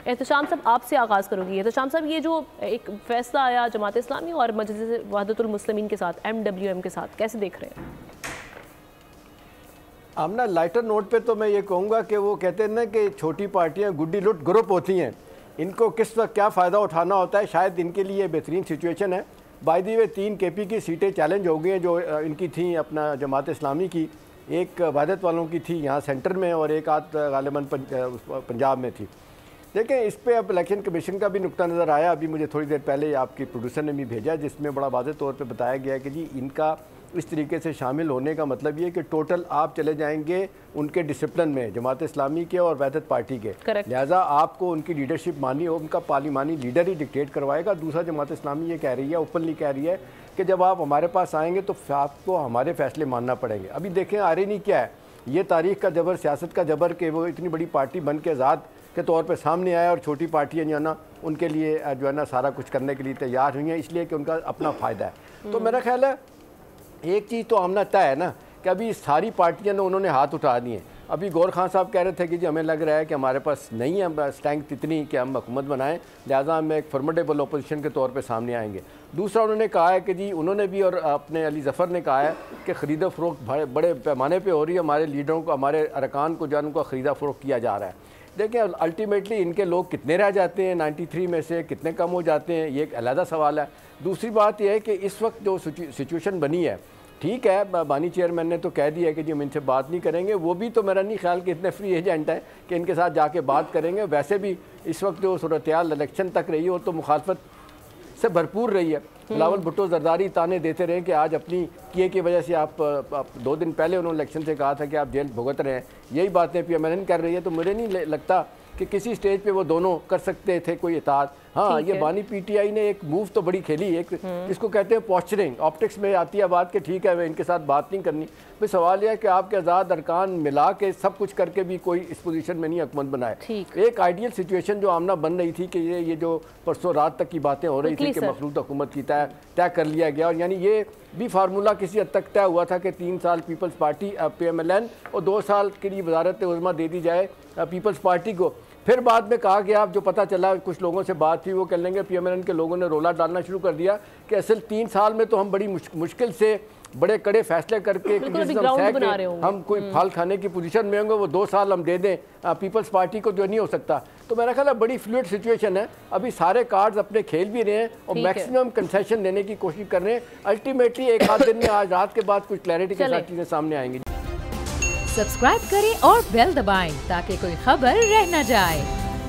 एहतशाम साहब आपसे आगाज़ करूँगी। एहतशाम साहब, ये जो एक फैसला आया जमात इस्लामी और मजलिस वहदतुल मुस्लिमीन के साथ, MWM के साथ, कैसे देख रहे हैं? आमना लाइटर नोट पे तो मैं ये कहूँगा कि वो कहते हैं ना कि छोटी पार्टियाँ गुड्डी लुट ग्रुप होती हैं, इनको किस वक्त क्या फ़ायदा उठाना होता है, शायद इनके लिए बेहतरीन सिचुएशन है। बाय द वे 3 KP की सीटें चैलेंज हो गई हैं जो इनकी थी अपना जमात इस्लामी की, एक वहदत वालों की थी यहाँ सेंटर में और एक आध गालिबन पंजाब में थी। देखें, इस पे अब इलेक्शन कमीशन का भी नुक्ता नज़र आया, अभी मुझे थोड़ी देर पहले आपकी प्रोड्यूसर ने भी भेजा, जिसमें बड़ा वाज़ेह तौर पे बताया गया कि जी इनका इस तरीके से शामिल होने का मतलब ये कि टोटल आप चले जाएंगे उनके डिसिप्लिन में, जमात इस्लामी के और वहदत पार्टी के, लिहाजा आपको उनकी लीडरशिप मानी हो, उनका पार्लिमानी लीडर ही डिक्टेट करवाएगा। दूसरा, जमात इस्लामी ये कह रही है, ओपनली कह रही है कि जब आप हमारे पास आएंगे तो आपको हमारे फैसले मानना पड़ेंगे। अभी देखें आर्यनी क्या है, ये तारीख का जबर, सियासत का जबर कि वो इतनी बड़ी पार्टी बन के आज़ाद के तौर पे सामने आया और छोटी पार्टियाँ जो है ना उनके लिए जो है ना सारा कुछ करने के लिए तैयार हुई हैं, इसलिए कि उनका अपना फ़ायदा है। तो मेरा ख्याल है एक चीज़ तो आमना तय है ना कि अभी सारी पार्टियाँ ने उन्होंने हाथ उठा दिए। अभी गौर खान साहब कह रहे थे कि जी हमें लग रहा है कि हमारे पास नहीं है स्ट्रेंथ इतनी कि हम हुकूमत बनाएं, लिहाजा हम एक फॉर्मेडेबल अपोजिशन के तौर पे सामने आएंगे। दूसरा, उन्होंने कहा है कि जी उन्होंने भी और अपने अली ज़फ़र ने कहा है कि ख़रीदा फ़रोख्त बड़े पैमाने पर हो रही है, हमारे लीडरों को, हमारे अरकान को जो उनका ख़रीदा फ़रोख्त किया जा रहा है। देखिए अल्टीमेटली इनके लोग कितने रह जाते हैं 93 में से, कितने कम हो जाते हैं, ये एक अलग सवाल है। दूसरी बात यह है कि इस वक्त जो सिचुएशन बनी है, ठीक है, बानी चेयरमैन ने तो कह दिया कि जी हम इनसे बात नहीं करेंगे, वो भी तो मेरा नहीं ख्याल कि इतने फ्री एजेंट हैं कि इनके साथ जाके बात करेंगे। वैसे भी इस वक्त जो सूरत-ए-हाल इलेक्शन तक रही है वो तो मुखालफत से भरपूर रही है। बिलावल भुट्टो जरदारी ताने देते रहे कि आज अपनी किए की वजह से आप 2 दिन पहले उन्होंने इलेक्शन से कहा था कि आप जेल भुगत रहे हैं, यही बातें PMLN कर रही है। तो मुझे नहीं लगता कि किसी स्टेज पे वो दोनों कर सकते थे कोई इताअत। हाँ, ये बानी PTI ने एक मूव तो बड़ी खेली, एक इसको कहते हैं पोस्चरिंग, ऑप्टिक्स में आती है बात कि ठीक है इनके साथ बात नहीं करनी। भाई सवाल यह है कि आपके आज़ाद अरकान मिला के सब कुछ करके भी कोई इस पोजीशन में नहीं हुकूमत बनाए। एक आइडियल सिचुएशन जो आमना बन रही थी कि ये जो परसों रात तक की बातें हो रही थी कि मखलूत हुकूमत की तय कर लिया गया, और यानी ये भी फार्मूला किसी हद तक तय हुआ था कि 3 साल पीपल्स पार्टी PMLN और 2 साल के लिए वजारत उज़्मा दे दी जाए पीपल्स पार्टी को। फिर बाद में कहा गया, जो पता चला कुछ लोगों से बात थी, वो कह लेंगे PMLN के लोगों ने रोला डालना शुरू कर दिया कि असल 3 साल में तो हम बड़ी मुश्किल से बड़े कड़े फैसले करके हम कोई फाल खाने की पोजीशन में होंगे, वो 2 साल हम दे दें पीपल्स पार्टी को, जो नहीं हो सकता। तो मेरा ख्याल है बड़ी फ्लूइड सिचुएशन है, अभी सारे कार्ड्स अपने खेल भी रहे हैं और मैक्सिमम कंसेशन देने की कोशिश कर रहे हैं। अल्टीमेटली एक आध दिन में, आज रात के बाद कुछ क्लैरिटी के साथ चीजें सामने आएंगी। सब्सक्राइब करें और बेल दबाएं ताकि कोई खबर रह न जाए।